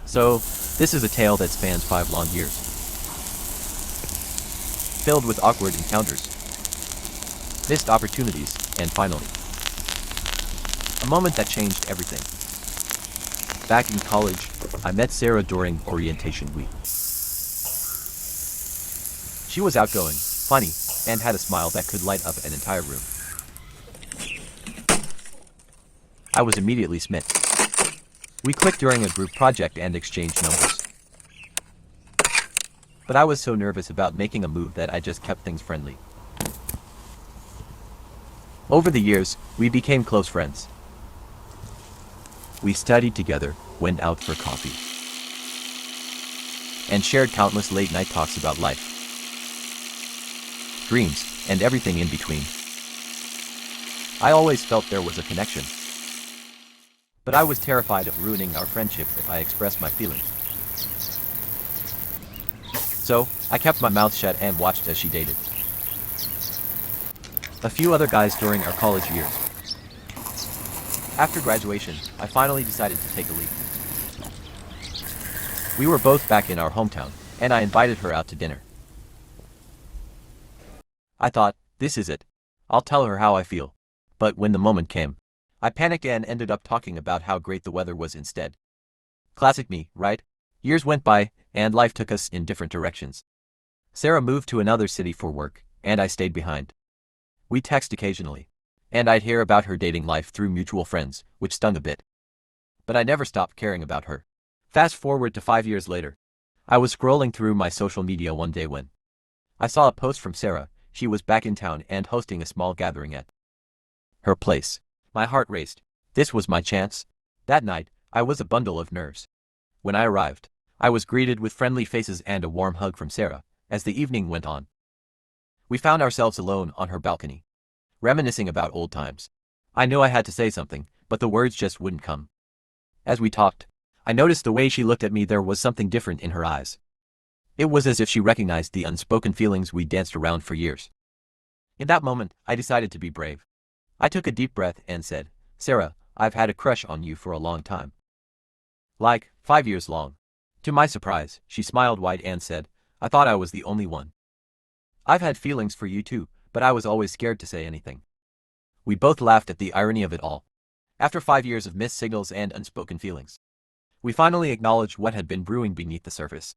So, this is a tale that spans 5 long years, filled with awkward encounters, missed opportunities, and finally, a moment that changed everything. Back in college, I met Sarah during orientation week. She was outgoing, funny, and had a smile that could light up an entire room. I was immediately smitten. We clicked during a group project and exchanged numbers. But I was so nervous about making a move that I just kept things friendly. Over the years, we became close friends. We studied together, went out for coffee, and shared countless late-night talks about life, dreams, and everything in between. I always felt there was a connection, but I was terrified of ruining our friendship if I expressed my feelings. So, I kept my mouth shut and watched as she dated a few other guys during our college years. After graduation, I finally decided to take a leap. We were both back in our hometown, and I invited her out to dinner. I thought, this is it. I'll tell her how I feel. But when the moment came, I panicked and ended up talking about how great the weather was instead. Classic me, right? Years went by, and life took us in different directions. Sarah moved to another city for work, and I stayed behind. We text occasionally, and I'd hear about her dating life through mutual friends, which stung a bit. But I never stopped caring about her. Fast forward to 5 years later. I was scrolling through my social media one day when I saw a post from Sarah. She was back in town and hosting a small gathering at her place. My heart raced. This was my chance. That night, I was a bundle of nerves. When I arrived, I was greeted with friendly faces and a warm hug from Sarah. As the evening went on, we found ourselves alone on her balcony, reminiscing about old times. I knew I had to say something, but the words just wouldn't come. As we talked, I noticed the way she looked at me. There was something different in her eyes. It was as if she recognized the unspoken feelings we danced around for years. In that moment, I decided to be brave. I took a deep breath and said, Sarah, I've had a crush on you for a long time. Like, 5 years long. To my surprise, she smiled wide and said, I thought I was the only one. I've had feelings for you too, but I was always scared to say anything. We both laughed at the irony of it all. After 5 years of missed signals and unspoken feelings, we finally acknowledged what had been brewing beneath the surface.